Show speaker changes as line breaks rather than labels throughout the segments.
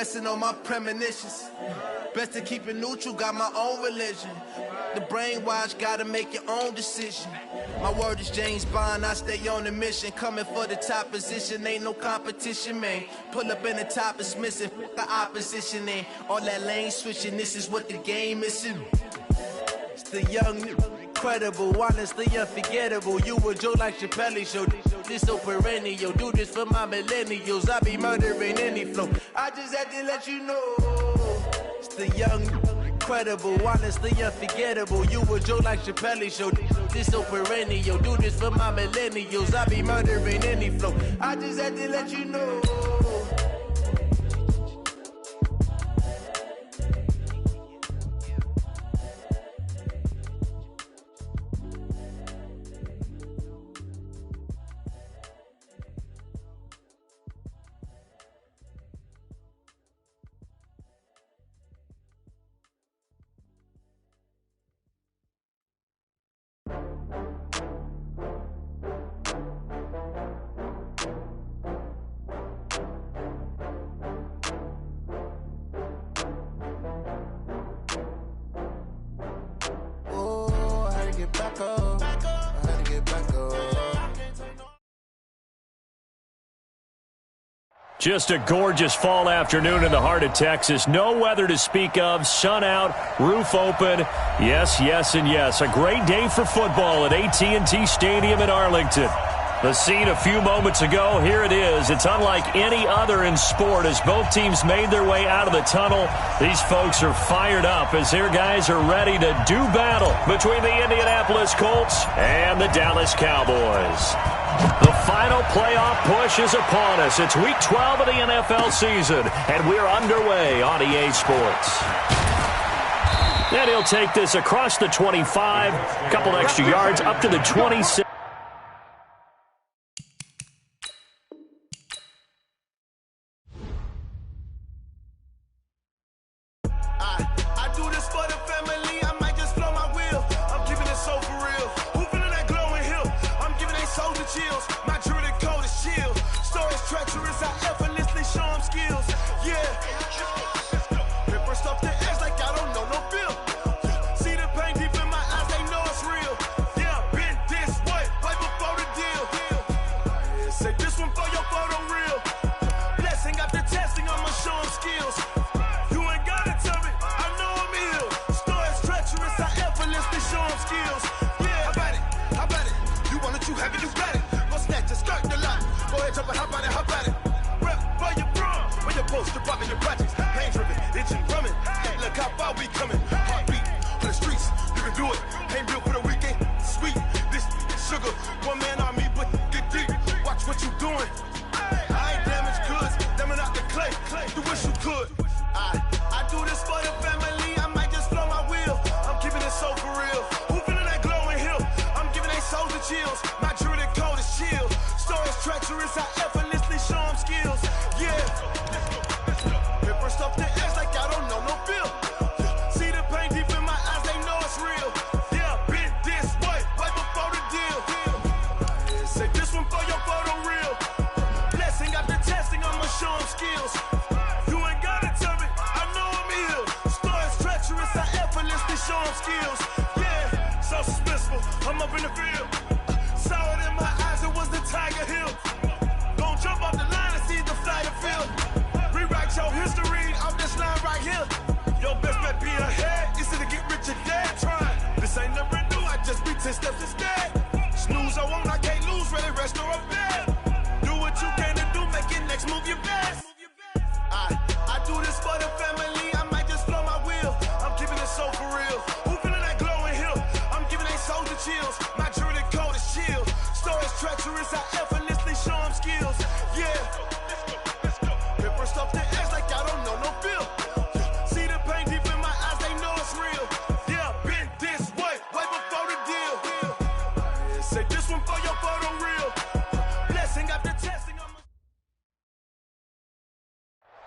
resting on my premonitions. Best to keep it neutral, got my own religion. The brainwash, gotta make your own decision. My word is James Bond, I stay on the mission. Coming for the top position, ain't no competition, man. Pull up in the top is missing, the opposition in. All that lane switching, this is what the game is in. It's the young, incredible, honestly unforgettable. You a joke like Chappelle show. This so perennial, do this for my millennials. I be murdering any flow. I just had to let you know. It's the young, incredible, honestly unforgettable. You a joke like Chappelle show. This so perennial, do this for my millennials. I be murdering any flow. I just had to let you know.
Just a gorgeous fall afternoon in the heart of Texas. No weather to speak of. Sun out, roof open. Yes, yes, and yes. A great day for football at AT&T Stadium in Arlington. The scene a few moments ago, here it is. It's unlike any other in sport as both teams made their way out of the tunnel. These folks are fired up as their guys are ready to do battle between the Indianapolis Colts and the Dallas Cowboys. The final playoff push is upon us. It's week 12 of the NFL season, and we're underway on EA Sports. And he'll take this across the 25, a couple extra yards up to the 26.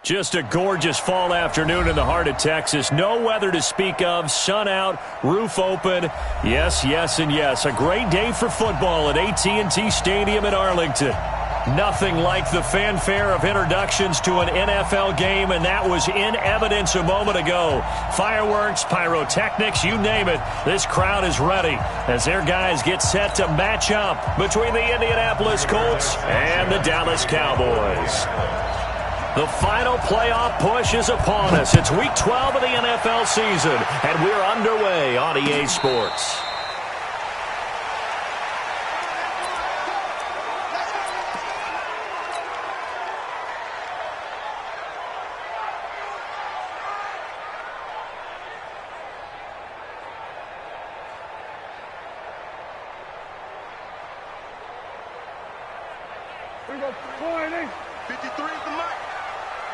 Just a gorgeous fall afternoon in the heart of Texas. No weather to speak of. Sun out, roof open. Yes, yes, and yes. A great day for football at AT&T Stadium in Arlington. Nothing like the fanfare of introductions to an NFL game, and that was in evidence a moment ago. Fireworks, pyrotechnics, you name it. This crowd is ready as their guys get set to match up between the Indianapolis Colts and the Dallas Cowboys. The final playoff push is upon us. It's Week 12 of the NFL season, and we're underway on EA Sports.
Here we go. 53 is the mark.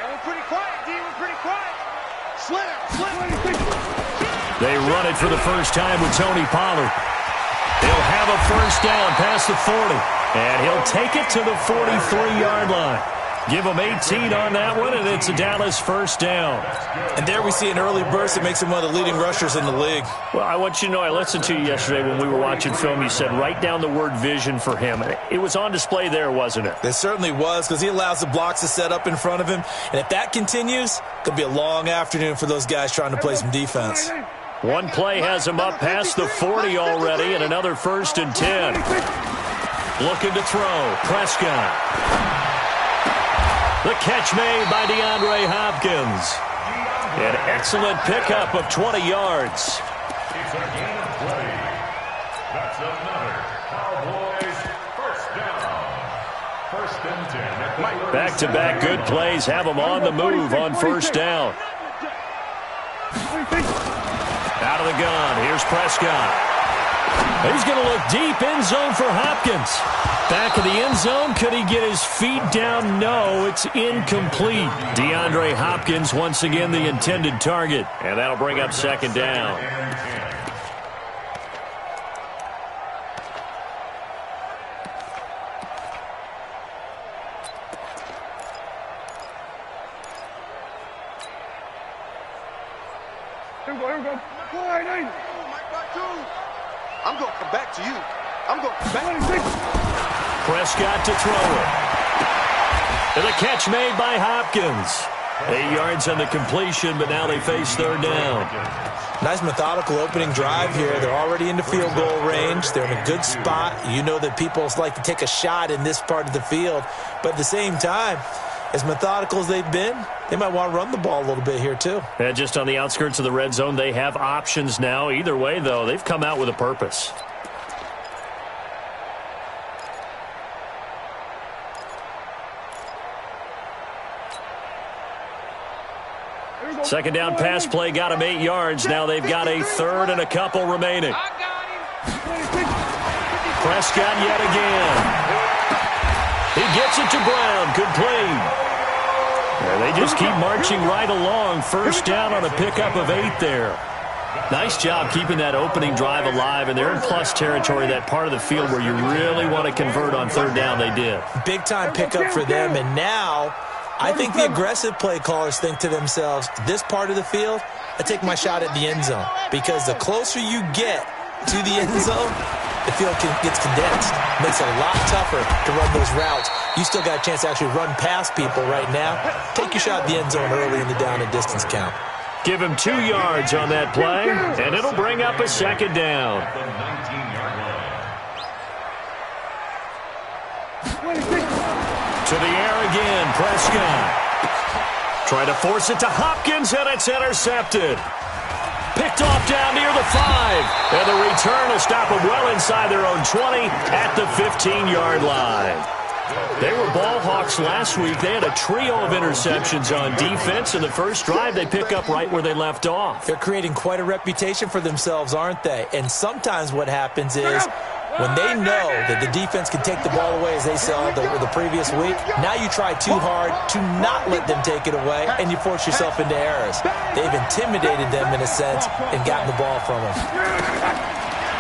And we're pretty quiet, D. We're pretty quiet. Slit.
They run it for the first time with Tony Pollard. He'll have a first down past the 40. And he'll take it to the 43-yard line. Give him 18 on that one, and it's a Dallas first down.
And there we see an early burst that makes him one of the leading rushers in the league.
Well, I want you to know, I listened to you yesterday when we were watching film. You said write down the word vision for him. It was on display there, wasn't it?
It certainly was, because he allows the blocks to set up in front of him. And if that continues, it'll be a long afternoon for those guys trying to play some defense.
One play has him up past the 40 already, and another 1st and 10. Looking to throw. Prescott. The catch made by DeAndre Hopkins. An excellent pickup of 20 yards.
It's a gain of 20. That's another Cowboys first down. 1st and 10.
Back-to-back good plays have them on the move on first down. Out of the gun. Here's Prescott. He's going to look deep end zone for Hopkins. Back of the end zone. Could he get his feet down? No, it's incomplete. DeAndre Hopkins once again the intended target. And that'll bring up 2nd down.
Here we go.
I'm going to come back to you. I'm going to come back.
Prescott to throw it. And the catch made by Hopkins. 8 yards on the completion, but now they face 3rd down.
Nice methodical opening drive here. They're already into field goal range. They're in a good spot. You know that people like to take a shot in this part of the field. But at the same time, as methodical as they've been, they might want to run the ball a little bit here too.
And just on the outskirts of the red zone, they have options now. Either way, though, they've come out with a purpose. Second down pass play got him 8 yards. Now they've got a 3rd and a couple remaining. Prescott yet again. He gets it to Brown. Complete. They just keep marching right along. First down on a pickup of 8 there. Nice job keeping that opening drive alive, and they're in plus territory, that part of the field where you really want to convert on 3rd down. They did.
Big-time pickup for them, and now I think the aggressive play callers think to themselves, this part of the field, I take my shot at the end zone, because the closer you get to the end zone, the field gets condensed. Makes it a lot tougher to run those routes. You still got a chance to actually run past people right now. Take your shot at the end zone early in the down and distance count.
Give him 2 yards on that play, and it'll bring up a 2nd down. To the air again, Prescott. Trying to force it to Hopkins, and it's intercepted. Picked off down near the 5. And the return will stop them well inside their own 20 at the 15-yard line. They were ball hawks last week. They had a trio of interceptions on defense. In the first drive, they pick up right where they left off.
They're creating quite a reputation for themselves, aren't they? And sometimes what happens is when they know that the defense can take the ball away, as they saw the previous week, now you try too hard to not let them take it away, and you force yourself into errors. They've intimidated them in a sense and gotten the ball from them.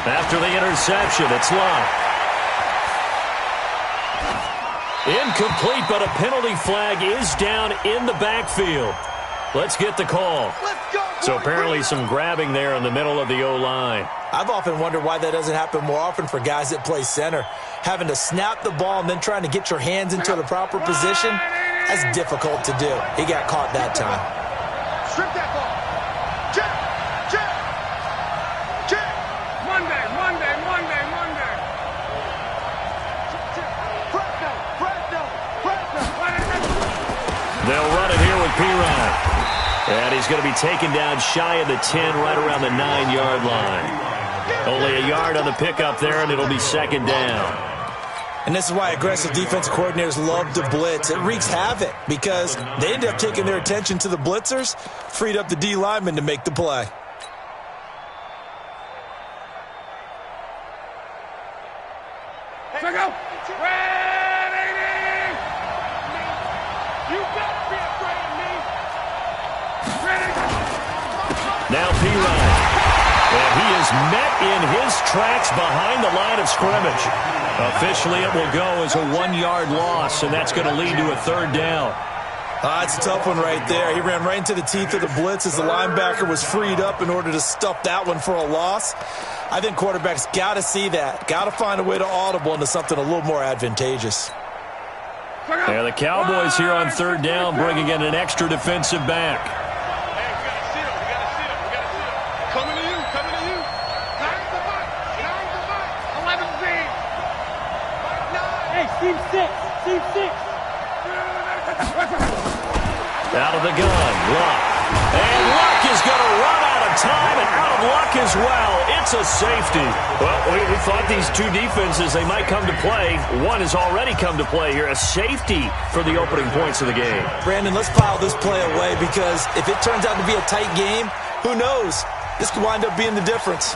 After the interception, it's Love. Incomplete, but a penalty flag is down in the backfield. Let's get the call. So apparently some grabbing there in the middle of the O-line.
I've often wondered why that doesn't happen more often for guys that play center. Having to snap the ball and then trying to get your hands into the proper position, that's difficult to do. He got caught that time.
Strip that ball. Check. Monday.
They'll run it here with P-Ryan. And he's going to be taken down shy of the 10, right around the 9-yard line. Only a yard on the pickup there, and it'll be second down.
And this is why aggressive defensive coordinators love to blitz. It wreaks havoc because they end up taking their attention to the blitzers, freed up the D lineman to make the play.
Check out. You better be afraid of me.
Now P-Ryan. And he is met in his tracks behind the line of scrimmage. Officially, it will go as a 1-yard loss, and that's going to lead to a third down.
It's a tough one right there. He ran right into the teeth of the blitz as the linebacker was freed up in order to stuff that one for a loss. I think quarterbacks got to see that. Got to find a way to audible into something a little more advantageous.
Yeah, the Cowboys here on third down bringing in an extra defensive back.
Coming to you. 11-Z. Hey, Steve 6.
Out of the gun, Luck. And Luck is going to run out of time and out of luck as well. It's a safety. Well, we thought these two defenses, they might come to play. One has already come to play here. A safety for the opening points of the game.
Brandon, let's pile this play away because if it turns out to be a tight game, who knows? This could wind up being the difference.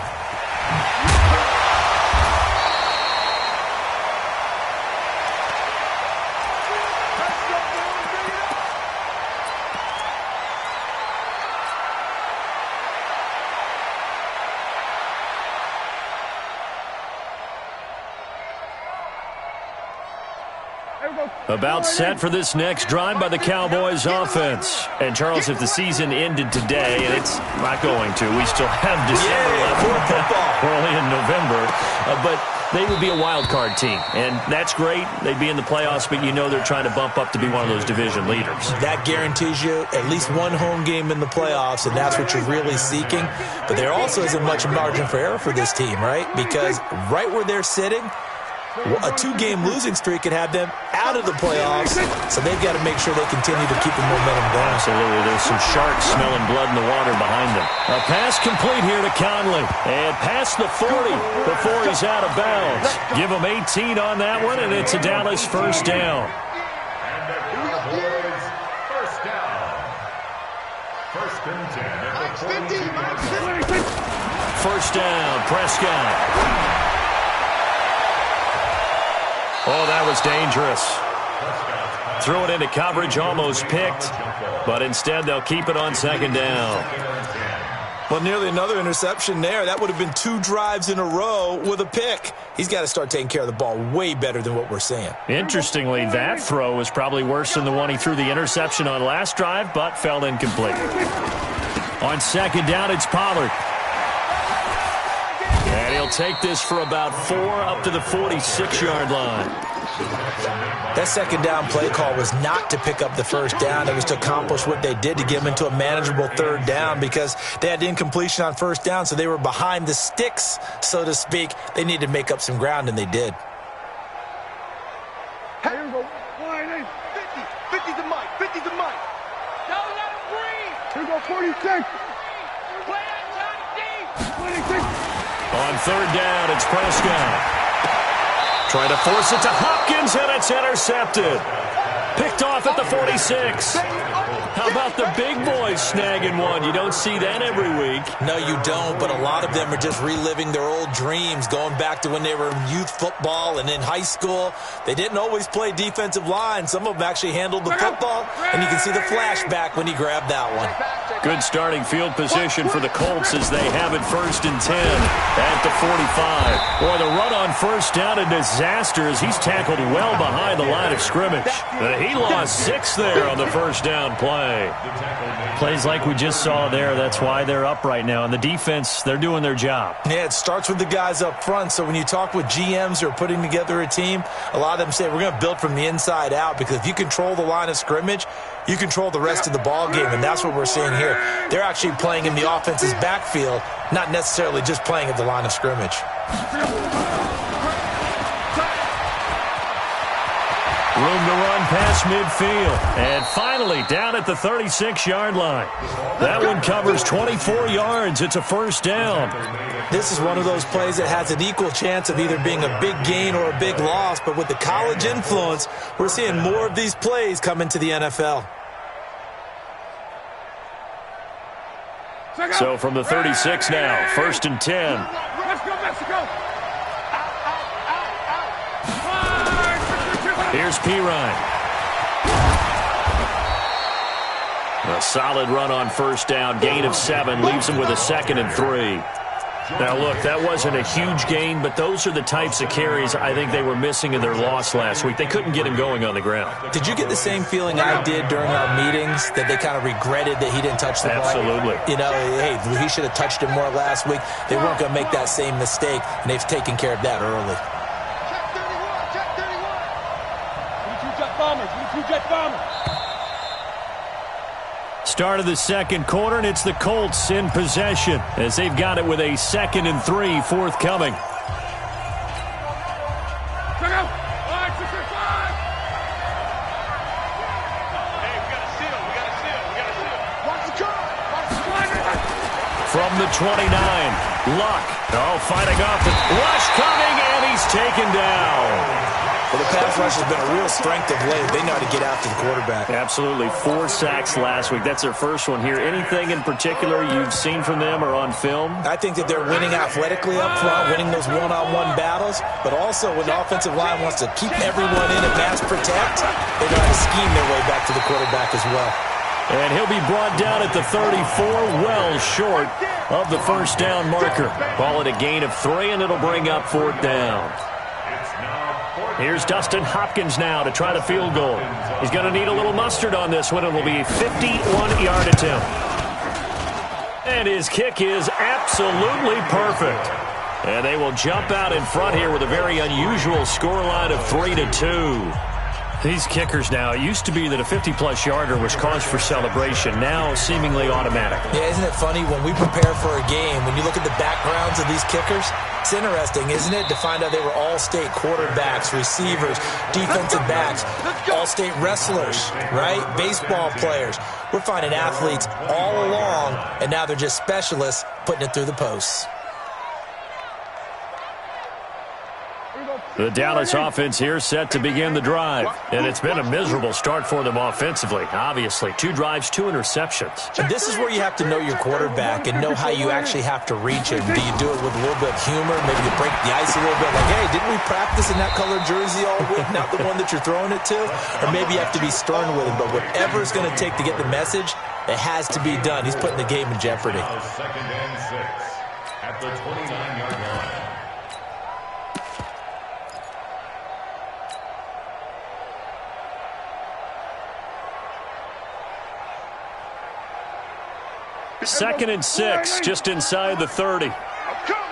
About set for this next drive by the Cowboys offense. And Charles, if the season ended today, and it's not going to, we still have December left. We're only in November. But they would be a wild card team. And that's great. They'd be in the playoffs, but you know they're trying to bump up to be one of those division leaders.
That guarantees you at least one home game in the playoffs, and that's what you're really seeking. But there also isn't much margin for error for this team, right? Because right where they're sitting, a 2-game losing streak could have them out of the playoffs, so they've got to make sure they continue to keep the momentum going.
Absolutely. There's some sharks smelling blood in the water behind them. A pass complete here to Conley. And past the 40 before he's out of bounds. Give him 18 on that one, and it's a Dallas first down.
And the Cowboys first down. First and 10 at the 42.
First down, Prescott. Oh, that was dangerous. Threw it into coverage, almost picked, but instead they'll keep it on second down.
Well, nearly another interception there. That would have been 2 drives in a row with a pick. He's got to start taking care of the ball way better than what we're seeing.
Interestingly, that throw was probably worse than the one he threw the interception on last drive, but fell incomplete. On second down, it's Pollard. And he'll take this for about 4 up to the 46-yard line.
That second down play call was not to pick up the first down. It was to accomplish what they did to get them into a manageable third down because they had incompletion on first down, so they were behind the sticks, so to speak. They needed to make up some ground, and they did.
Here we go. 50 to Mike. Don't let him breathe. Here we go, 46. Play that time deep. 26.
On third down, it's Prescott. Trying to force it to Hopkins, and it's intercepted. Picked off at the 46. How about the big boys snagging one? You don't see that every week.
No, you don't, but a lot of them are just reliving their old dreams, going back to when they were in youth football and in high school. They didn't always play defensive line. Some of them actually handled the football, and you can see the flashback when he grabbed that one.
Good starting field position for the Colts as they have it first and 10 at the 45. Boy, the run on first down, a disaster as he's tackled well behind the line of scrimmage. He lost 6 there on the first down play. Plays like we just saw there. That's why they're up right now. And the defense, they're doing their job.
Yeah, it starts with the guys up front. So when you talk with GMs who are putting together a team, a lot of them say we're going to build from the inside out, because if you control the line of scrimmage, you control the rest of the ball game, and that's what we're seeing here. They're actually playing in the offense's backfield, not necessarily just playing at the line of scrimmage.
Room to run past midfield. And finally, down at the 36-yard line. That one covers 24 yards. It's a first down.
This is one of those plays that has an equal chance of either being a big gain or a big loss, but with the college influence, we're seeing more of these plays come into the NFL.
So from the 36 now, 1st and 10.
Let's go, Mexico!
Here's Pirine. A solid run on first down. Gain of 7 leaves him with a 2nd and 3. Now, look, that wasn't a huge gain, but those are the types of carries I think they were missing in their loss last week. They couldn't get him going on the ground.
Did you get the same feeling I did during our meetings, that they kind of regretted that he didn't touch the ball?
Absolutely.
You know, hey, he should have touched it more last week. They weren't going to make that same mistake, and they've taken care of that early.
Start of the second quarter, and it's the Colts in possession as they've got it with a 2nd and 3 forthcoming. From the 29, Luck. Oh, fighting off the rush coming, and he's taken down.
Well, the pass rush has been a real strength of late. They know how to get after the quarterback.
Absolutely. 4 sacks last week. That's their first one here. Anything in particular you've seen from them or on film?
I think that they're winning athletically up front, winning those one-on-one battles, but also when the offensive line wants to keep everyone in and mass protect, they know how to scheme their way back to the quarterback as well.
And he'll be brought down at the 34, well short of the first down marker. Call it a gain of 3, and it'll bring up 4th down. Here's Dustin Hopkins now to try the field goal. He's going to need a little mustard on this one. It'll be a 51-yard attempt. And his kick is absolutely perfect. And they will jump out in front here with a very unusual scoreline of 3-2. These kickers now, it used to be that a 50-plus yarder was cause for celebration. Now seemingly automatic.
Yeah, isn't it funny when we prepare for a game, when you look at the backgrounds of these kickers, it's interesting, isn't it, to find out they were all-state quarterbacks, receivers, defensive backs, all-state wrestlers, right? Baseball players. We're finding athletes all along, and now they're just specialists putting it through the posts.
The Dallas offense here set to begin the drive. And it's been a miserable start for them offensively. Obviously, 2 drives, 2 interceptions.
And this is where you have to know your quarterback and know how you actually have to reach him. Do you do it with a little bit of humor? Maybe you break the ice a little bit. Like, hey, didn't we practice in that colored jersey all week? Not the one that you're throwing it to? Or maybe you have to be stern with him. But whatever it's going to take to get the message, it has to be done. He's putting the game in jeopardy.
2nd and 6 at the 29-yard line.
Second and 6, just inside the 30.
I'm coming.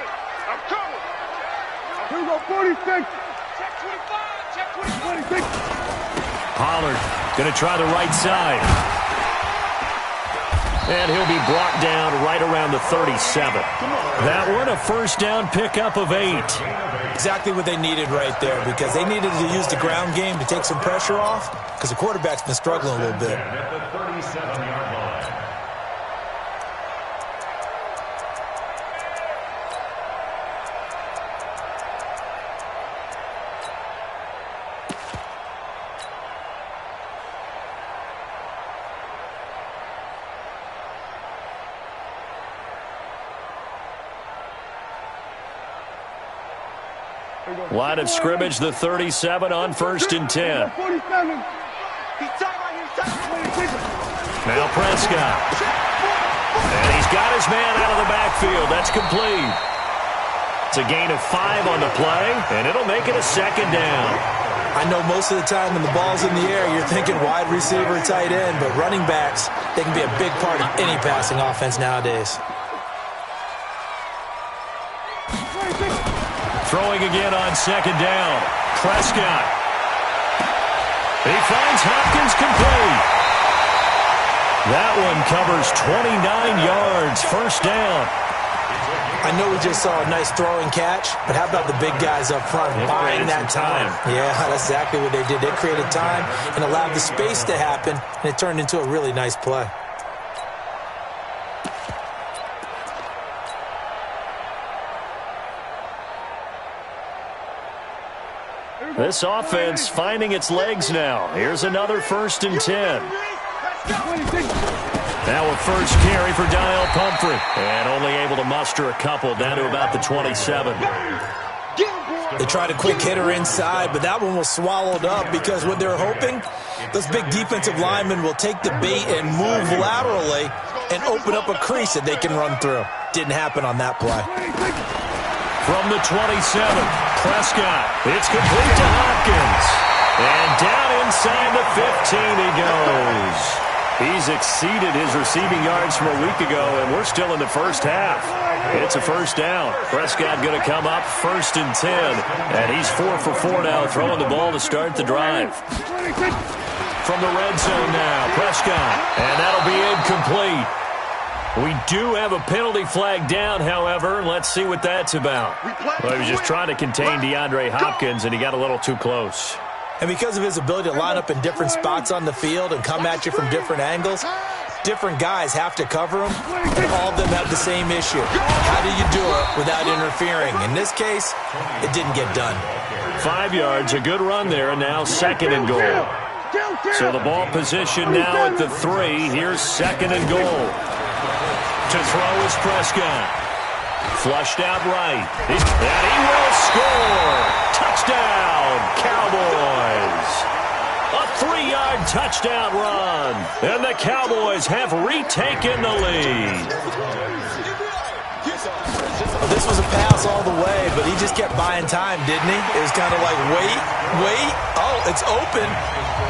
Here we go, 46. Check 25. Check 26.
Pollard going to try the right side. And he'll be brought down right around the 37. That one, a first down pickup of 8.
Exactly what they needed right there, because they needed to use the ground game to take some pressure off, because the quarterback's been struggling a little bit.
At the 37-yard line.
Line of scrimmage, the 37 on 1st and 10. Now Prescott. And he's got his man out of the backfield. That's complete. It's a gain of 5 on the play, and it'll make it a 2nd down.
I know most of the time when the ball's in the air, you're thinking wide receiver, tight end, but running backs, they can be a big part of any passing offense nowadays.
Throwing again on second down. Prescott. He finds Hopkins complete. That one covers 29 yards. First down.
I know we just saw a nice throwing catch, but how about the big guys up front buying that time? Yeah, that's exactly what they did. They created time and allowed the space to happen, and it turned into a really nice play.
This offense finding its legs now. Here's another 1st and 10. Now a first carry for Daniel Pumphrey. And only able to muster a couple down to about the 27.
They tried a quick hitter inside, but that one was swallowed up because what they're hoping, those big defensive linemen will take the bait and move laterally and open up a crease that they can run through. Didn't happen on that play.
From the 27, Prescott. It's complete to Hopkins. And down inside the 15 he goes. He's exceeded his receiving yards from a week ago, and we're still in the first half. It's a first down. Prescott going to come up 1st and 10. And he's 4 for 4 now, throwing the ball to start the drive. From the red zone now, Prescott. And that'll be incomplete. We do have a penalty flag down, however. Let's see what that's about. Well, he was just trying to contain DeAndre Hopkins, and he got a little too close.
And because of his ability to line up in different spots on the field and come at you from different angles, different guys have to cover him, and all of them have the same issue. How do you do it without interfering? In this case, it didn't get done.
5 yards, a good run there, and now 2nd and goal. So the ball position now at the 3. Here's 2nd and goal. To throw is Prescott. Flushed out right. And he will score. Touchdown, Cowboys. A 3-yard touchdown run. And the Cowboys have retaken the lead.
Well, this was a pass all the way, but he just kept buying time, didn't he? It was kind of like, wait. Oh, it's open.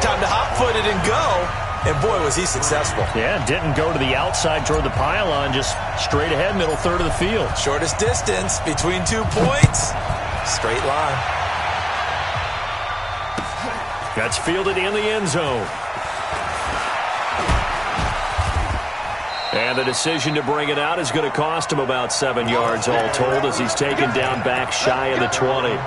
Time to hot-foot it and go. And, boy, was he successful.
Yeah, didn't go to the outside toward the pylon, just straight ahead, middle third of the field.
Shortest distance between 2 points. Straight line.
That's fielded in the end zone. And the decision to bring it out is going to cost him about 7 yards all told as he's taken down back shy of the 20.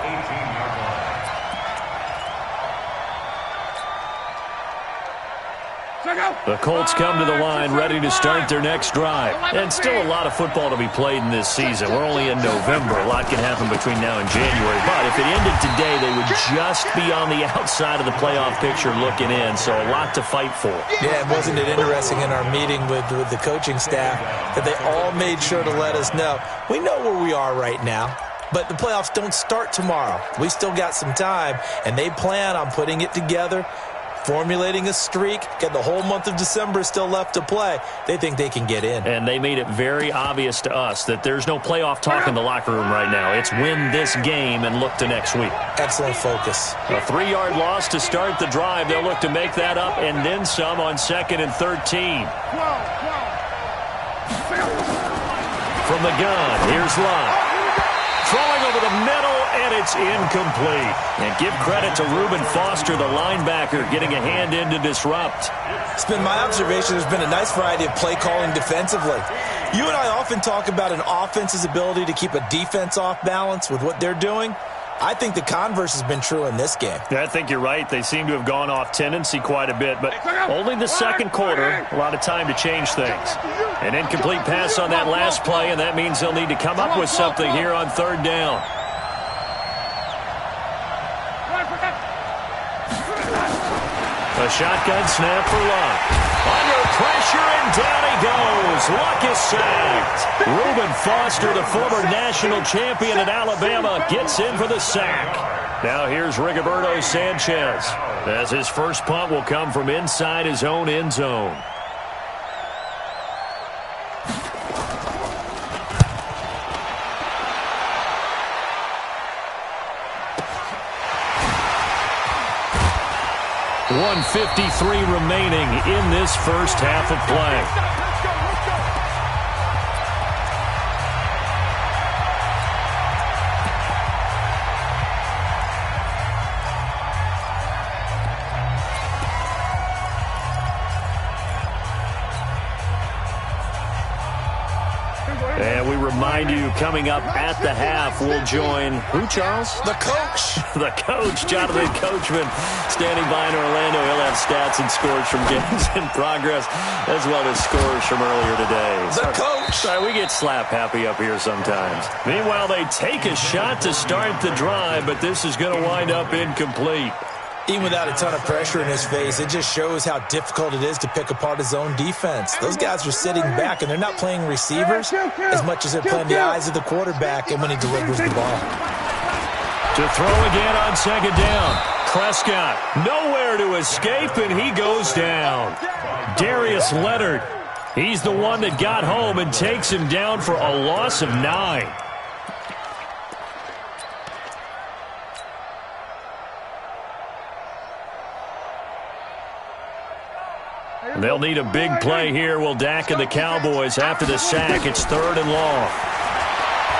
The Colts come to the line ready to start their next drive. And still a lot of football to be played in this season. We're only in November. A lot can happen between now and January. But if it ended today, they would just be on the outside of the playoff picture looking in. So a lot to fight for.
Yeah, wasn't it interesting in our meeting with the coaching staff that they all made sure to let us know. We know where we are right now. But the playoffs don't start tomorrow. We still got some time. And they plan on putting it together, formulating a streak, got the whole month of December still left to play. They think they can get in.
And they made it very obvious to us that there's no playoff talk in the locker room right now. It's win this game and look to next week.
Excellent focus.
A 3-yard loss to start the drive. They'll look to make that up and then some on 2nd and 13. From the gun, here's Lott. Throwing over the middle, and it's incomplete. And give credit to Reuben Foster, the linebacker, getting a hand in to disrupt.
It's been my observation there's been a nice variety of play calling defensively. You and I often talk about an offense's ability to keep a defense off balance with what they're doing. I think the converse has been true in this game.
Yeah, I think you're right. They seem to have gone off tendency quite a bit, but only the second quarter, a lot of time to change things. An incomplete pass on that last play, and that means they'll need to come up with something here on 3rd down. A shotgun snap for Luck. Under pressure, and down he goes. Luck is sacked. Reuben Foster, the former national champion at Alabama, gets in for the sack. Now here's Rigoberto Sanchez, as his first punt will come from inside his own end zone. 1:53 remaining in this first half of play. And we remind you, coming up at the half, we'll join who, Charles?
The coach.
The coach, Jonathan Coachman, standing by in Orlando. He'll have stats and scores from games in progress, as well as scores from earlier today.
The coach.
Sorry, we get slap happy up here sometimes. Meanwhile, they take a shot to start the drive, but this is going to wind up incomplete.
Even without a ton of pressure in his face, it just shows how difficult it is to pick apart his own defense. Those guys are sitting back, and they're not playing receivers as much as they're playing the eyes of the quarterback and when he delivers the ball.
To throw again on second down. Prescott, nowhere to escape, and he goes down. Darius Leonard, he's the one that got home and takes him down for a loss of 9. They'll need a big play here. Will Dak and the Cowboys after the sack. It's 3rd and long.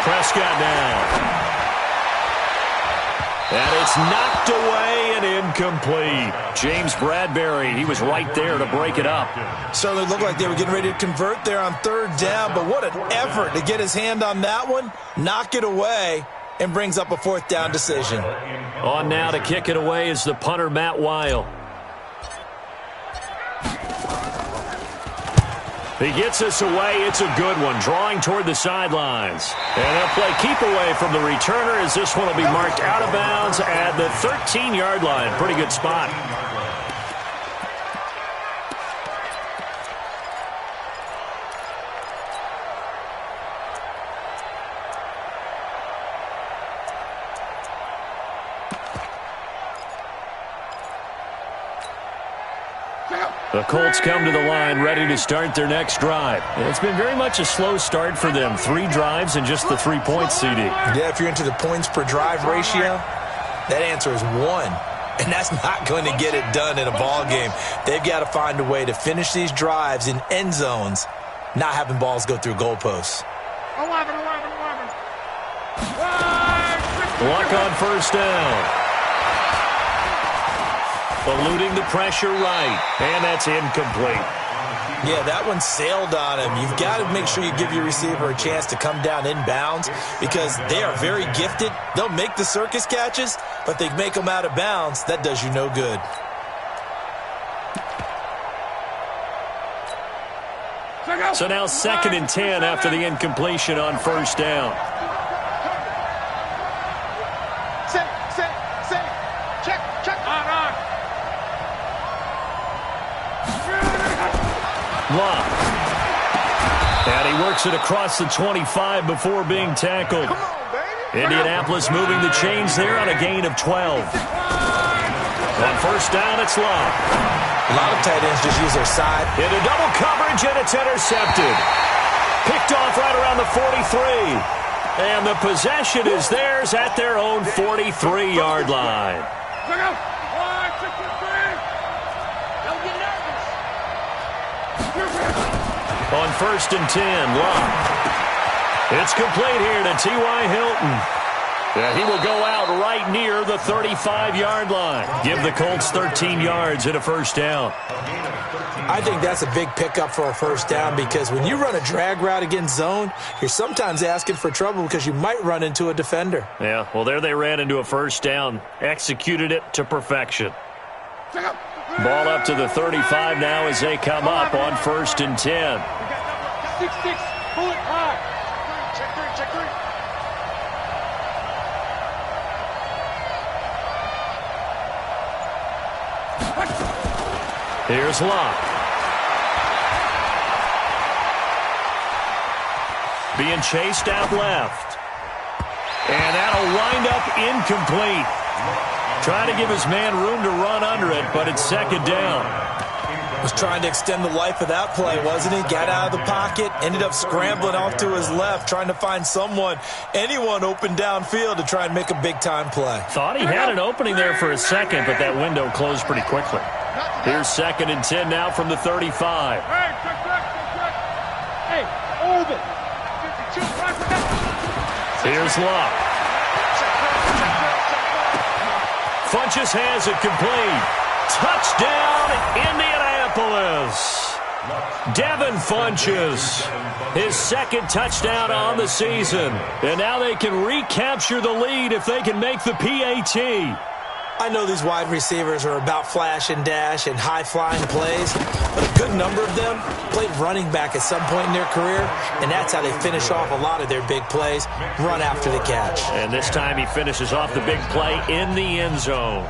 Prescott down. And it's knocked away and incomplete. James Bradbury, he was right there to break it up.
Certainly looked like they were getting ready to convert there on 3rd down, but what an effort to get his hand on that one, knock it away, and brings up a 4th down decision.
On now to kick it away is the punter, Matt Weil. He gets us away. It's a good one, drawing toward the sidelines. And they'll play keep away from the returner as this one will be marked out of bounds at the 13-yard line. Pretty good spot. The Colts come to the line, ready to start their next drive. It's been very much a slow start for them. 3 drives and just the 3 points, CD.
Yeah, if you're into the points per drive ratio, that answer is 1. And that's not going to get it done in a ball game. They've got to find a way to finish these drives in end zones, not having balls go through goalposts.
11.
Luck on first down. Eluding the pressure right, and that's incomplete.
Yeah, that one sailed on him. You've got to make sure you give your receiver a chance to come down inbounds because they are very gifted. They'll make the circus catches, but they make them out of bounds. That does you no good.
So now 2nd and 10 after the incompletion on first down.
Set. Check. On.
Love. And he works it across the 25 before being tackled.
Come on, baby.
Indianapolis moving the chains there on a gain of 12. On first down, it's Love.
A lot of tight ends just use their side.
Into double coverage, and it's intercepted. Picked off right around the 43. And the possession is theirs at their own 43-yard line.
Check out. 1, 2, 3. Don't get nervous.
On first and 10, Love. It's complete here to T.Y. Hilton. Yeah, he will go out right near the 35-yard line. Give the Colts 13 yards and a first down.
I think that's a big pickup for a first down because when you run a drag route against zone, you're sometimes asking for trouble because you might run into a defender.
Yeah, well, there they ran into a first down. Executed it to perfection. Ball up to the 35 now as they come up on first and 10.
6-6. Pull it high. Check three.
Here's Locke. Being chased out left. And that'll wind up incomplete. Trying to give his man room to run under it, but it's 2nd down.
Was trying to extend the life of that play, wasn't he? Got out of the pocket, ended up scrambling off to his left, trying to find anyone open downfield to try and make a big-time play.
Thought he had an opening there for a second, but that window closed pretty quickly. Here's 2nd and 10 now from the 35.
Hey, over.
Here's Luck. Funches has it complete. Touchdown, Indianapolis. Devin Funches, his 2nd touchdown on the season. And now they can recapture the lead if they can make the PAT.
I know these wide receivers are about flash and dash and high-flying plays, but a good number of them played running back at some point in their career, and that's how they finish off a lot of their big plays, run after the catch.
And this time he finishes off the big play in the end zone.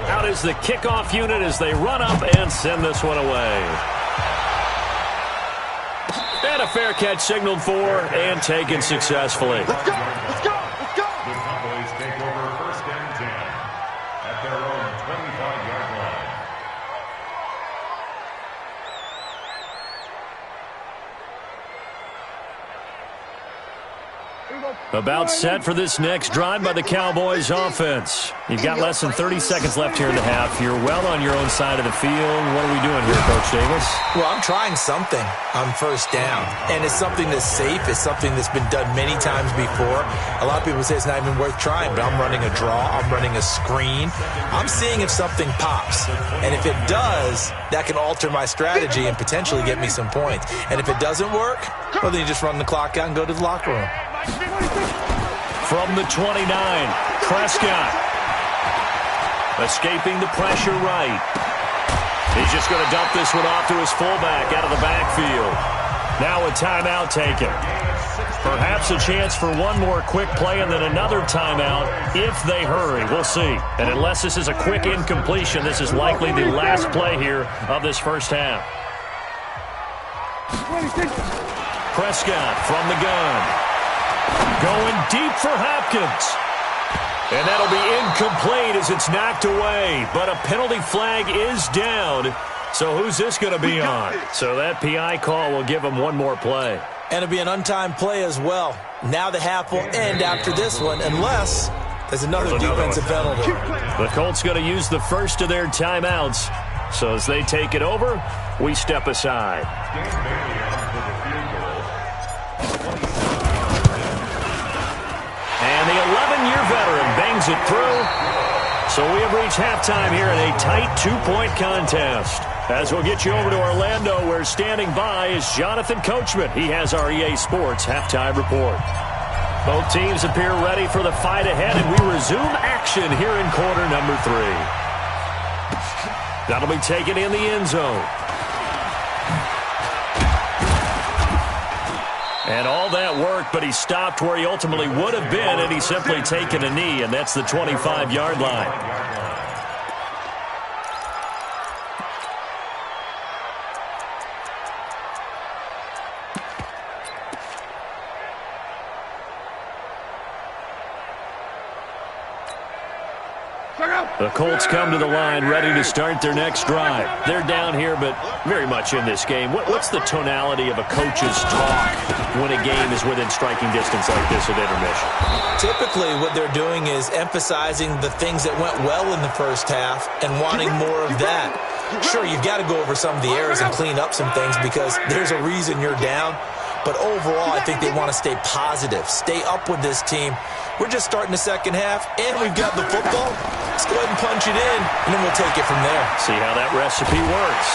Out is the kickoff unit as they run up and send this one away. And a fair catch signaled for and taken successfully.
Let's go! Let's go! Let's go!
The Cowboys take over 1st and 10 at their own 25-yard line.
About set for this next drive by the Cowboys offense. You've got less than 30 seconds left here in the half. You're well on your own side of the field. What are we doing here, Coach Davis?
Well, I'm trying something on 1st down, and it's something that's safe. It's something that's been done many times before. A lot of people say it's not even worth trying, but I'm running a draw. I'm running a screen. I'm seeing if something pops, and if it does, that can alter my strategy and potentially get me some points. And if it doesn't work, well, then you just run the clock out and go to the locker room.
From the 29, Prescott. Escaping the pressure right. He's just going to dump this one off to his fullback out of the backfield. Now a timeout taken. Perhaps a chance for one more quick play and then another timeout if they hurry. We'll see. And unless this is a quick incompletion, this is likely the last play here of this first half. Prescott from the gun. Going deep for Hopkins. And that'll be incomplete as it's knocked away. But a penalty flag is down. So who's this going to be on? So that PI call will give him one more play.
And it'll be an untimed play as well. Now the half will end after this one unless there's another defensive penalty.
The Colts going to use the first of their timeouts. So as they take it over, we step aside. And the 11-year veteran bangs it through. So we have reached halftime here in a tight 2-point contest. As we'll get you over to Orlando, where standing by is Jonathan Coachman. He has our EA Sports halftime report. Both teams appear ready for the fight ahead, and we resume action here in quarter number 3. That'll be taken in the end zone. And all that work, but he stopped where he ultimately would have been, and he's simply taken a knee, and that's the 25-yard line. The Colts come to the line ready to start their next drive. They're down here, but very much in this game. What's the tonality of a coach's talk when a game is within striking distance like this at intermission?
Typically, what they're doing is emphasizing the things that went well in the first half and wanting more of that. Sure, you've got to go over some of the errors and clean up some things because there's a reason you're down. But overall, I think they want to stay positive, stay up with this team. We're just starting the second half, and we've got the football. Let's go ahead and punch it in, and then we'll take it from there.
See how that recipe works.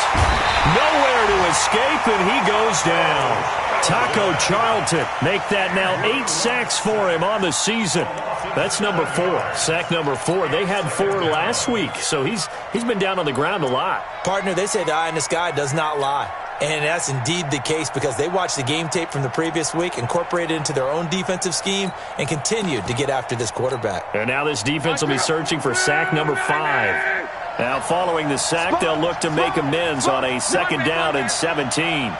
Nowhere to escape, and he goes down. Taco Charlton make that now 8 sacks for him on the season. That's number 4. Sack number 4. They had 4 last week, so he's been down on the ground a lot.
Partner, they say the eye in the sky does not lie. And that's indeed the case because they watched the game tape from the previous week, incorporated it into their own defensive scheme, and continued to get after this quarterback.
And now this defense will be searching for sack number 5. Now following the sack, they'll look to make amends on a 2nd down and 17.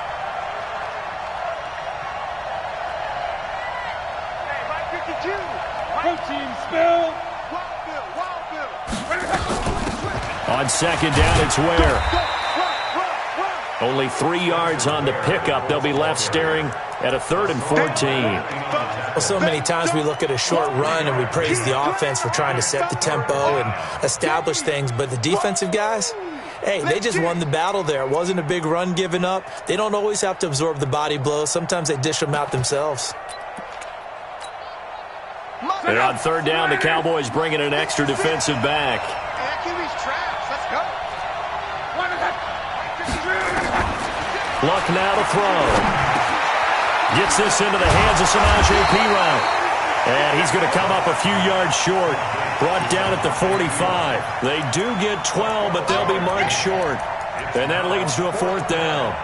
On 2nd down, it's Ware. Only 3 yards on the pickup. They'll be left staring at a 3rd and 14.
Well, so many times we look at a short run and we praise the offense for trying to set the tempo and establish things, but the defensive guys, hey, they just won the battle there. It wasn't a big run given up. They don't always have to absorb the body blows. Sometimes they dish them out themselves.
They're on 3rd down. The Cowboys bringing an extra defensive back. Luck now to throw. Gets this into the hands of Samaje Perine. And he's going to come up a few yards short. Brought down at the 45. They do get 12, but they'll be marked short. And that leads to a 4th down.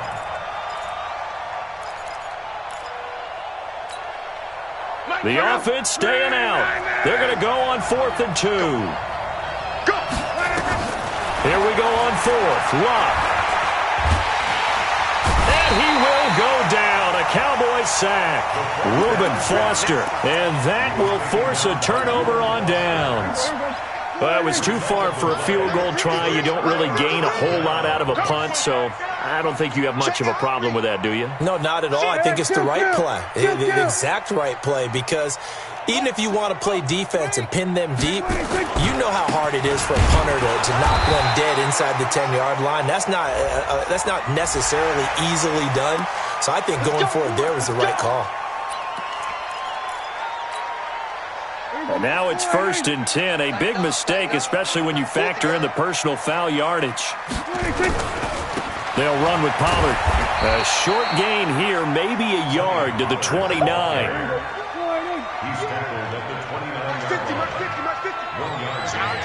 The offense staying out. They're going to go on 4th and 2. Here we go on 4th. Luck. And he will go down. A Cowboy sack. Reuben Foster. And that will force a turnover on downs. Well, it was too far for a field goal try. You don't really gain a whole lot out of a punt, so I don't think you have much of a problem with that, do you?
No, not at all. I think it's the right play, the exact right play, because even if you want to play defense and pin them deep, you know how hard it is for a punter to knock one dead inside the 10-yard line. That's not necessarily easily done. So I think going for it there was the right call.
And now it's 1st and 10. A big mistake, especially when you factor in the personal foul yardage. They'll run with Pollard. A short gain here, maybe a yard to the 29.
He's tackled at the 29-yard line. 1 yard short.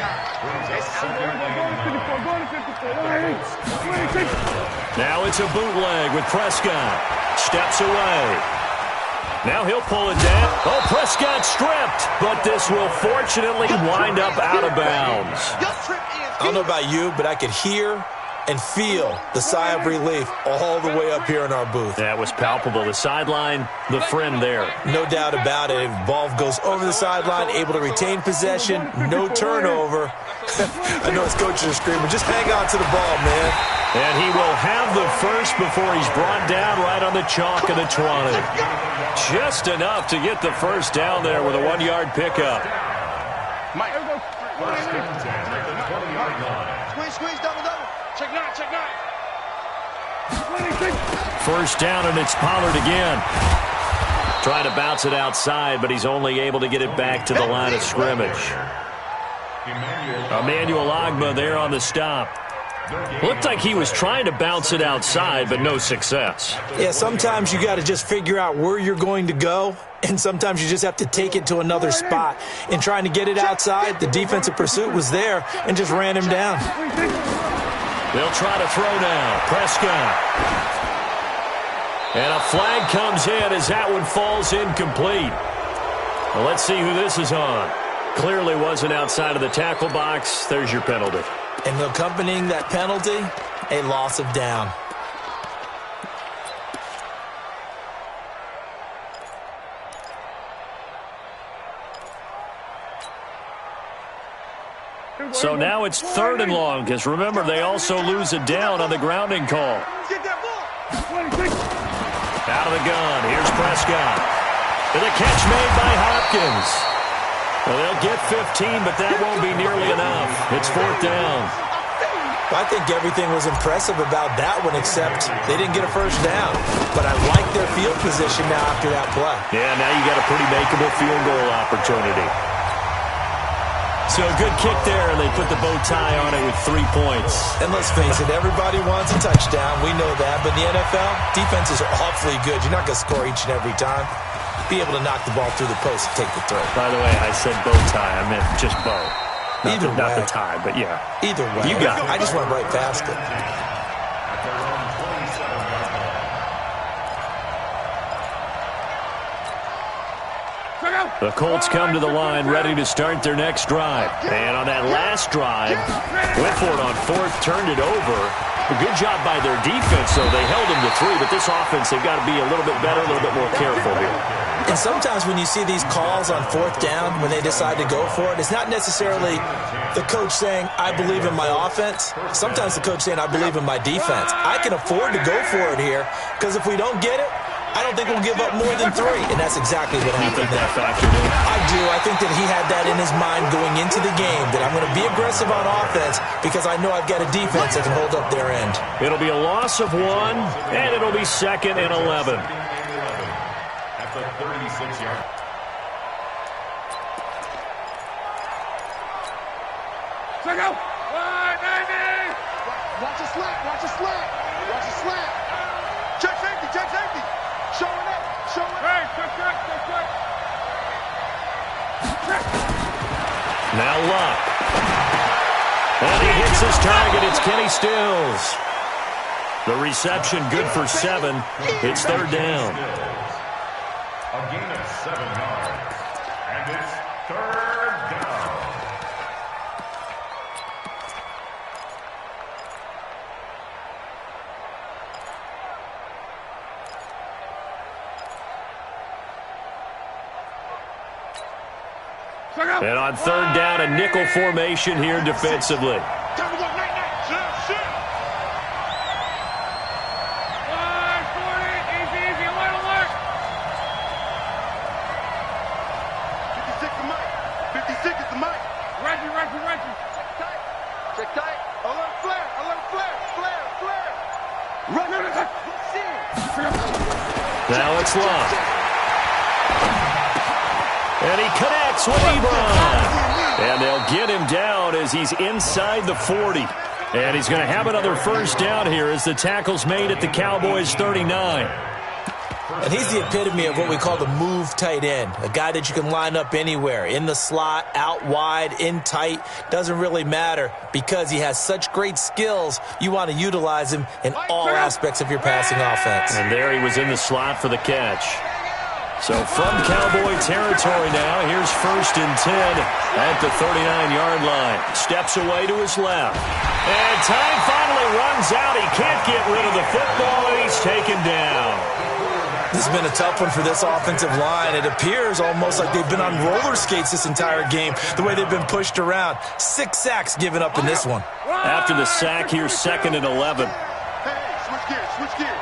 Now it's a bootleg with Prescott. Steps away. Now he'll pull it down. Oh, Prescott stripped, but this will fortunately wind up out of bounds.
I don't know about you, but I could hear and feel the sigh of relief all the way up here in our booth.
That was palpable. The sideline, the friend there.
No doubt about it. Ball goes over the sideline, able to retain possession, no turnover. I know his coaches are screaming, just hang on to the ball, man.
And he will have the first before he's brought down right on the chalk of the 20. Just enough to get the first down there with a 1-yard pickup.
Mike. 1st and 10 at the 20-yard line.
Squeeze, double. Check 9.
1st down, and it's Pollard again. Trying to bounce it outside, but he's only able to get it back to the line of scrimmage. Emmanuel Ogbah there on the stop. Looked like he was trying to bounce it outside, but no success.
Yeah, sometimes you got to just figure out where you're going to go, and sometimes you just have to take it to another spot. In trying to get it outside, the defensive pursuit was there and just ran him down.
They'll try to throw now. Prescott. And a flag comes in as that one falls incomplete. Well, let's see who this is on. Clearly wasn't outside of the tackle box. There's your penalty.
And accompanying that penalty, a loss of down.
So now it's 3rd and long, because remember, they also lose a down on the grounding call. Out of the gun, here's Prescott. And the catch made by Hopkins. Well, they'll get 15, but that won't be nearly enough. It's 4th down.
I think everything was impressive about that one, except they didn't get a first down. But I like their field position now after that play.
Yeah, now you got a pretty makeable field goal opportunity. So a good kick there, and they put the bow tie on it with 3 points.
And let's face it, everybody wants a touchdown. We know that. But in the NFL, defenses are awfully good. You're not going to score each and every time. Be able to knock the ball through the post and take the throw.
By the way, I said bow tie. I meant just bow. Not the tie, but yeah.
Either way.
You got it.
I just went right past it.
The Colts come to the line ready to start their next drive. And on that last drive, Whitford on 4th turned it over. A good job by their defense, though. They held them to 3, but this offense, they've got to be a little bit better, a little bit more careful here.
And sometimes when you see these calls on 4th down, when they decide to go for it, it's not necessarily the coach saying, I believe in my offense. Sometimes the coach saying, I believe in my defense. I can afford to go for it here, because if we don't get it, I don't think we'll give up more than 3. And that's exactly what happened there. I do. I think that he had that in his mind going into the game, that I'm going to be aggressive on offense because I know I've got a defense that can hold up their end.
It'll be a loss of 1, and it'll be 2nd and 11.
At the 36-yard.
Check out. 190. Watch a slant. Watch a slant. Watch a slant. Check safety. Check safety. Showing up. Showing up. Hey, check.
Now Luck. And he hits his target. It's Kenny Stills. The reception good for 7. It's 3rd down.
A gain of 7 yards. And it's 3rd down.
And on 3rd down, a nickel formation here defensively.
Now
it's Luck. And he connects with Ebron. And they'll get him down as he's inside the 40. And he's going to have another 1st down here as the tackle's made at the Cowboys' 39.
And he's the epitome of what we call the move tight end, a guy that you can line up anywhere, in the slot, out wide, in tight, doesn't really matter because he has such great skills. You want to utilize him in all aspects of your passing offense.
And there he was in the slot for the catch. So from Cowboy territory now, here's 1st and 10 at the 39-yard line. Steps away to his left. And time finally runs out. He can't get rid of the football, and he's taken down.
This has been a tough one for this offensive line. It appears almost like they've been on roller skates this entire game, the way they've been pushed around. 6 sacks given up in this one.
After the sack, here's 2nd and 11.
switch gears.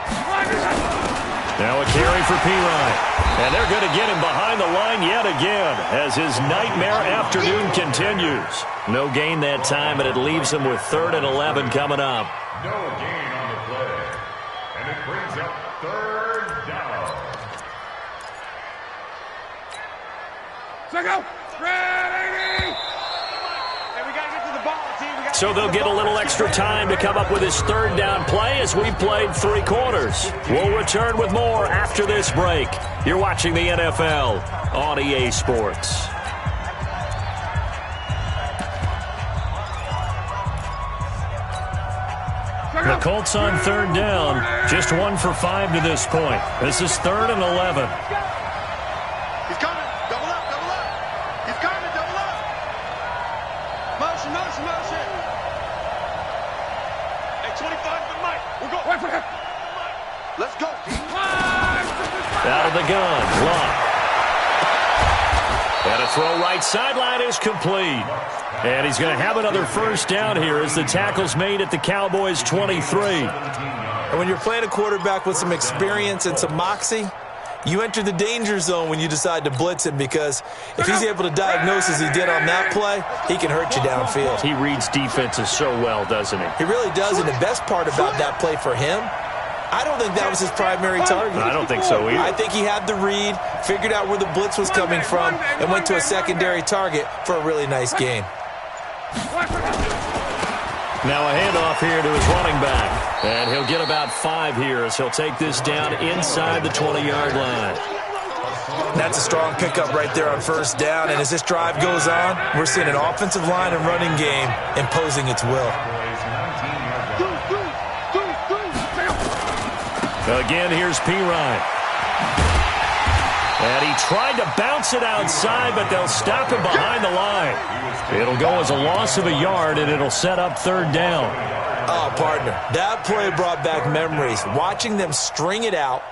Now a carry for Pirine. And they're going to get him behind the line yet again as his nightmare afternoon continues. No gain that time, and it leaves him with 3rd and 11 coming up.
No gain on the play. And it brings up 3rd down.
Check out. Ready. And we got to get to the ball, team.
So they'll get a little extra time to come up with his 3rd down play as we've played 3 quarters. We'll return with more after this break. You're watching the NFL on EA Sports. The Colts on 3rd down, just 1 for 5 to this point. This is 3rd and 11.
He's coming. Double up. He's coming. Double up. Motion. Hey, 25 for Mike. We're going. Wait for him. Let's go.
Out of the gun, Luck. And a throw right sideline is complete. And he's going to have another 1st down here as the tackle's made at the Cowboys' 23.
And when you're playing a quarterback with some experience and some moxie, you enter the danger zone when you decide to blitz him, because if he's able to diagnose as he did on that play, he can hurt you downfield.
He reads defenses so well, doesn't he?
He really does, and the best part about that play for him, I don't think that was his primary target.
I don't think so either.
I think he had the read, figured out where the blitz was coming from, and went to a secondary target for a really nice gain.
Now a handoff here to his running back. And he'll get about 5 here as he'll take this down inside the 20-yard line.
That's a strong pickup right there on 1st down. And as this drive goes on, we're seeing an offensive line and running game imposing its will.
Again, here's Pirine. And he tried to bounce it outside, but they'll stop him behind the line. It'll go as a loss of a yard, and it'll set up 3rd down.
Oh, partner, that play brought back memories. Watching them string it out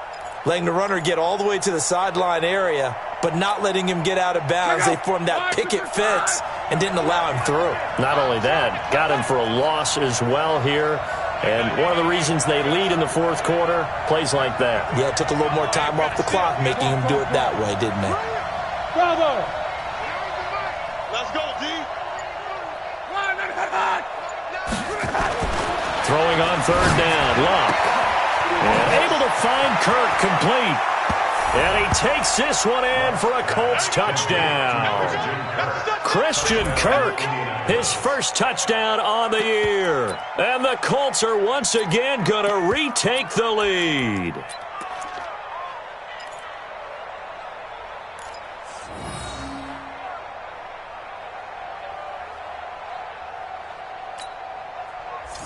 letting the runner get all the way to the sideline area, but not letting him get out of bounds. They formed that picket fence and didn't allow him through.
Not only that, got him for a loss as well here. And one of the reasons they lead in the fourth quarter, plays like that.
Yeah, it took a little more time off the clock, making him do it that way, didn't it?
Bravo!
Let's go, D.
Throwing on third down, Luck. And able to find Kirk complete. And he takes this one in for a Colts touchdown. Christian Kirk, his first touchdown on the year. And the Colts are once again going to retake the lead.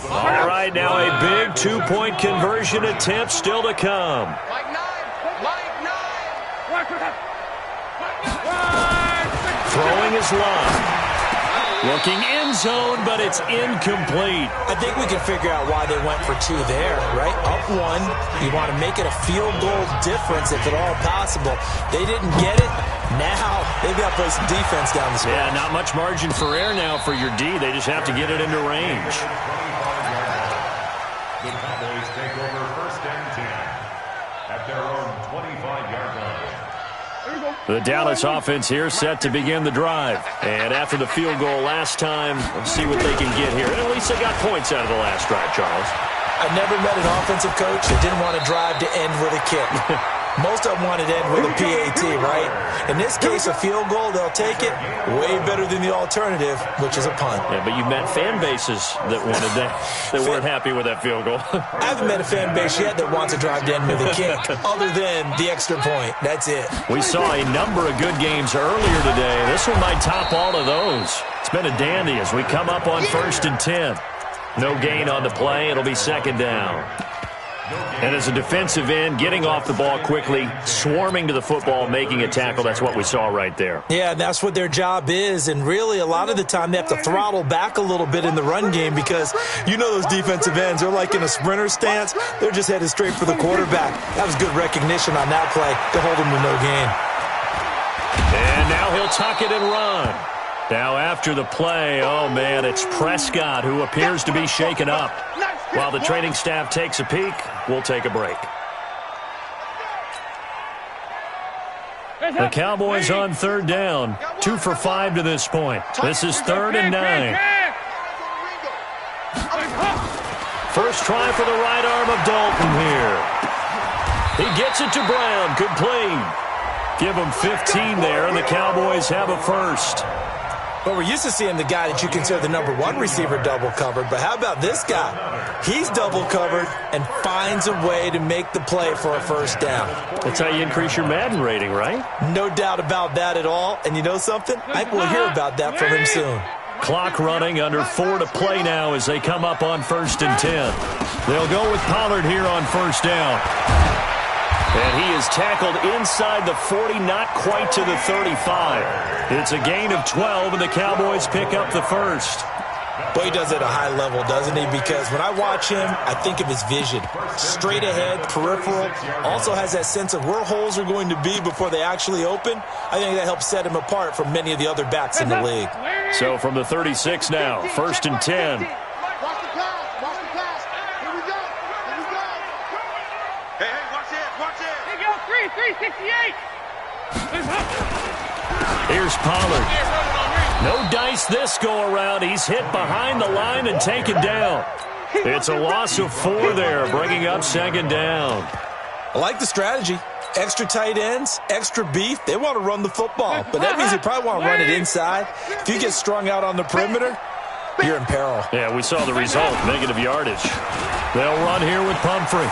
All right, now a big two-point conversion attempt still to come. Throwing his line. Looking end zone, but it's incomplete.
I think we can figure out why they went for two there, right? Up one, you want to make it a field goal difference if at all possible. They didn't get it. Now they've got to play some defense down the stretch.
Yeah, not much margin for error now for your D. They just have to get it into range.
The Cowboys take over first and 10 at their own 25-yard line.
The Dallas offense here set to begin the drive. And after the field goal last time, let's see what they can get here. And at least they got points out of the last drive, Charles.
I never met an offensive coach that didn't want to drive to end with a kick. Most of them wanted to end with a PAT, right? In this case, a field goal, they'll take it. Way better than the alternative, which is a punt.
Yeah, but you met fan bases that wanted that, that weren't happy with that field goal.
I haven't met a fan base yet that wants to drive to end with a kick, other than the extra point. That's it.
We saw a number of good games earlier today. This one might top all of those. It's been a dandy as we come up on 1st and 10. No gain on the play. It'll be second down. And as a defensive end, getting off the ball quickly, swarming to the football, making a tackle, that's what we saw right there.
Yeah, that's what their job is, and really a lot of the time they have to throttle back a little bit in the run game because you know those defensive ends, they're like in a sprinter stance. They're just headed straight for the quarterback. That was good recognition on that play to hold them to no gain.
And now he'll tuck it and run. Now after the play, oh man, it's Prescott who appears to be shaken up. While the training staff takes a peek, we'll take a break. The Cowboys on third down, 2 for 5 to this point. This is 3rd and 9. First try for the right arm of Dalton here. He gets it to Brown, complete. Give him 15 there, and the Cowboys have a first.
But we're used to seeing the guy that you consider the number 1 receiver double covered. But how about this guy? He's double covered and finds a way to make the play for a first down.
That's how you increase your Madden rating, right?
No doubt about that at all. And you know something? I think we'll hear about that from him soon.
Clock running, under 4 to play now as they come up on 1st and 10. They'll go with Pollard here on first down. And he is tackled inside the 40, not quite to the 35. It's a gain of 12, and the Cowboys pick up the first.
Boy, he does it at a high level, doesn't he? Because when I watch him, I think of his vision. Straight ahead, peripheral. Also has that sense of where holes are going to be before they actually open. I think that helps set him apart from many of the other backs in the league.
So from the 36 now, 1st and 10. Here's Pollard. No dice this go-around. He's hit behind the line and taken down. It's a loss of 4 there, bringing up second down.
I like the strategy. Extra tight ends, extra beef. They want to run the football, but that means they probably want to run it inside. If you get strung out on the perimeter, you're in peril.
Yeah, we saw the result, negative yardage. They'll run here with Pumphrey.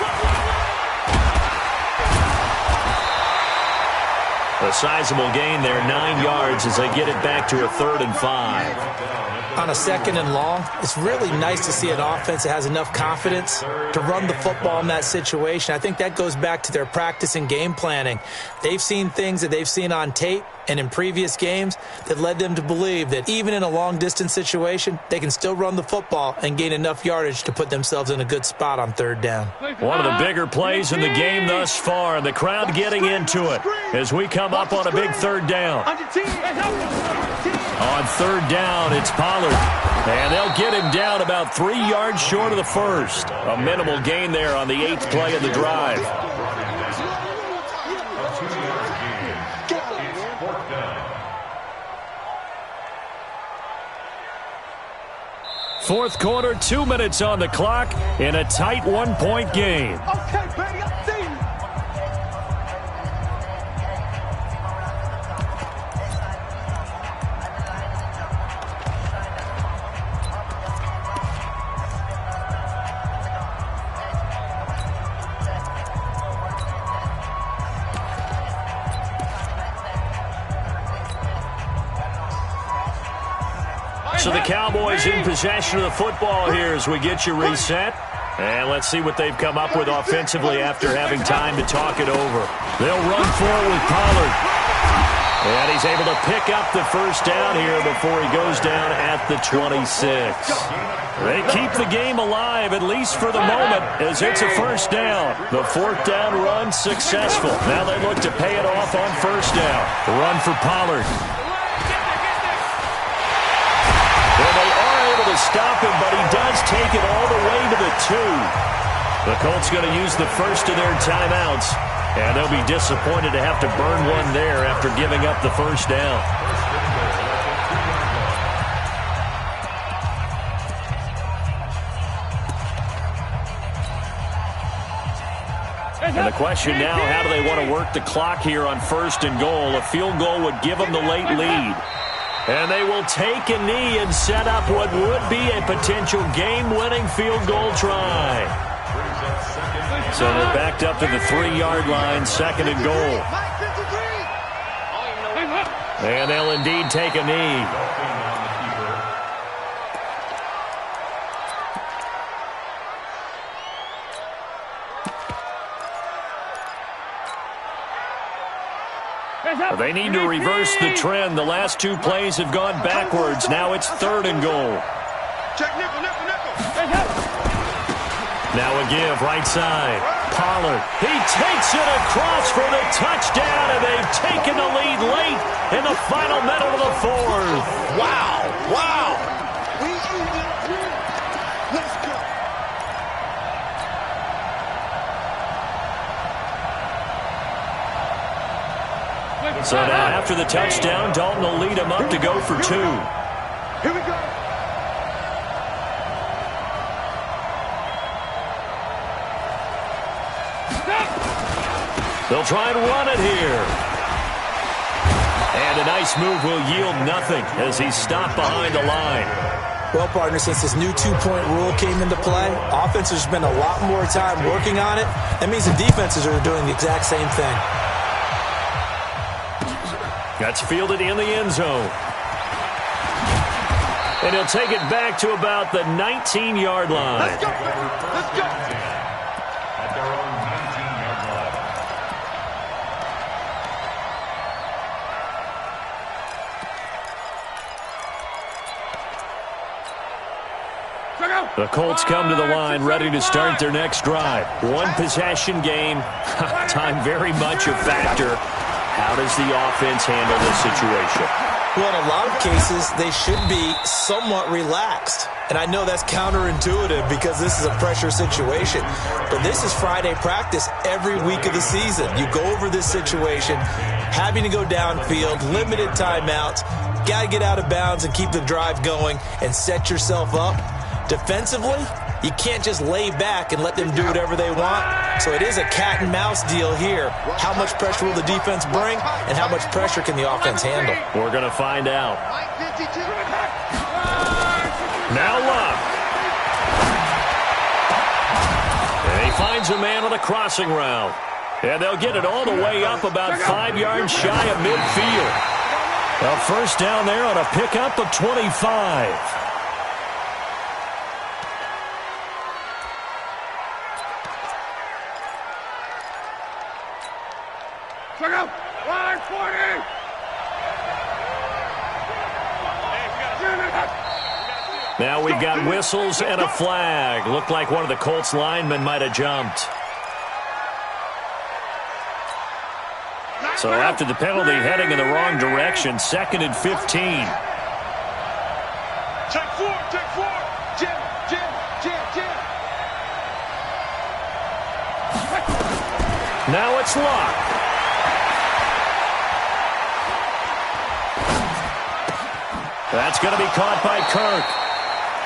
A sizable gain there, 9 yards as they get it back to a 3rd and 5.
On a 2nd and long, it's really nice to see an offense that has enough confidence to run the football in that situation. I think that goes back to their practice and game planning. They've seen things that they've seen on tape, and in previous games that led them to believe that even in a long-distance situation, they can still run the football and gain enough yardage to put themselves in a good spot on third down.
One of the bigger plays in the game thus far, and the crowd getting into it as we come up on a big third down. On third down, it's Pollard. And they'll get him down about 3 yards short of the first. A minimal gain there on the 8th play of the drive. Fourth quarter, 2 minutes on the clock in a tight 1-point game.
Okay, baby, I see you.
So the Cowboys in possession of the football here as we get you reset. And let's see what they've come up with offensively after having time to talk it over. They'll run forward with Pollard. And he's able to pick up the first down here before he goes down at the 26. They keep the game alive, at least for the moment, as it's a first down. The fourth down run successful. Now they look to pay it off on first down. The run for Pollard. Well, they are able to stop him, but he does take it all the way to the 2. The Colts going to use the first of their timeouts, and they'll be disappointed to have to burn one there after giving up the first down. And the question now, how do they want to work the clock here on first and goal? A field goal would give them the late lead. And they will take a knee and set up what would be a potential game-winning field goal try. So they're backed up to the 3-yard line, second and goal. And they'll indeed take a knee. They need to reverse the trend. The last 2 plays have gone backwards. Now it's third and goal. Now a give, right side. Pollard. He takes it across for the touchdown, and they've taken the lead late in the final minute of the fourth.
Wow. Wow.
Let's go.
So now after the touchdown, Dalton will lead him up to go for 2.
Here we go.
They'll try and run it here. And a nice move will yield nothing as he's stopped behind the line.
Well, partner, since this new 2-point rule came into play, offenses spend a lot more time working on it. That means the defenses are doing the exact same thing.
That's fielded in the end zone. And he'll take it back to about the 19-yard line.
Let's go. Let's go.
At their own 19-yard line.
The Colts come to the line ready to start their next drive. One possession game. Time very much a factor. How does the offense handle this situation?
Well, in a lot of cases, they should be somewhat relaxed. And I know that's counterintuitive because this is a pressure situation. But this is Friday practice every week of the season. You go over this situation, having to go downfield, limited timeouts, got to get out of bounds and keep the drive going and set yourself up. Defensively, you can't just lay back and let them do whatever they want. So it is a cat and mouse deal here. How much pressure will the defense bring, and how much pressure can the offense handle?
We're going to find out. Now Love. And he finds a man on the crossing route. And they'll get it all the way up about 5 yards shy of midfield. A first down there on a pickup of 25. Now we've got whistles and a flag. Looked like one of the Colts linemen might have jumped. So after the penalty, heading in the wrong direction, 2nd and 15.
Check four. Jim.
Now it's Luck. That's going to be caught by Kirk.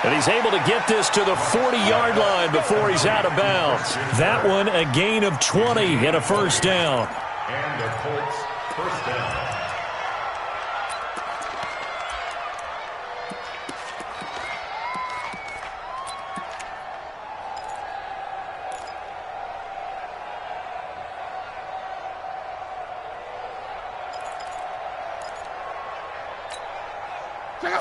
And he's able to get this to the 40-yard line before he's out of bounds. That one, a gain of 20 and a first down.
And the Colts first down.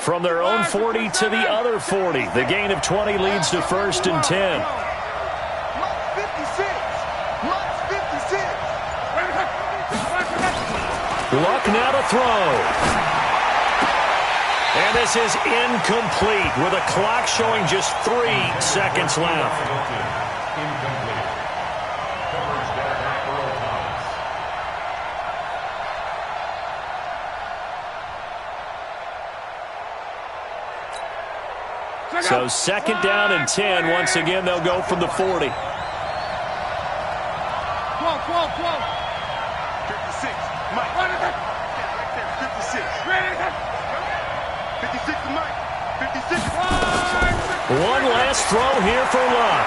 From their own 40 to the other 40. The gain of 20 leads to 1st and 10. Luck now to throw. And this is incomplete with a clock showing just 3 seconds left.
Incomplete. Coverage there by Earl Thomas.
So 2nd down and 10. Once again, they'll go from the 40.
56. Mike. Right there. 56. 56 to Mike. 56.
One last throw here for Luck.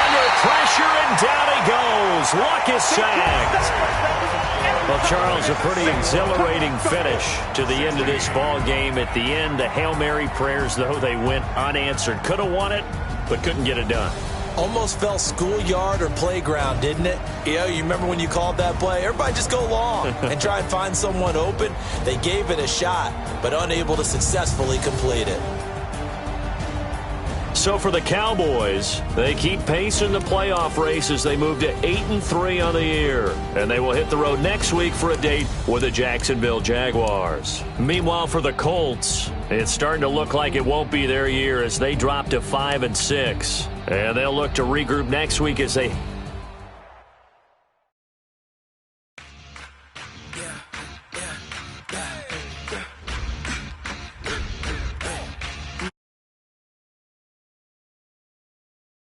Under pressure, and down he goes. Luck is sacked. Well, Charles, a pretty exhilarating finish to the end of this ball game. At the end, the Hail Mary prayers, though, they went unanswered. Could have won it, but couldn't get it done.
Almost felt schoolyard or playground, didn't it? You remember when you called that play? Everybody just go long and try and find someone open. They gave it a shot, but unable to successfully complete it.
So for the Cowboys, they keep pace in the playoff race as they move to 8-3 on the year. And they will hit the road next week for a date with the Jacksonville Jaguars. Meanwhile, for the Colts, it's starting to look like it won't be their year as they drop to 5-6. And they'll look to regroup next week as they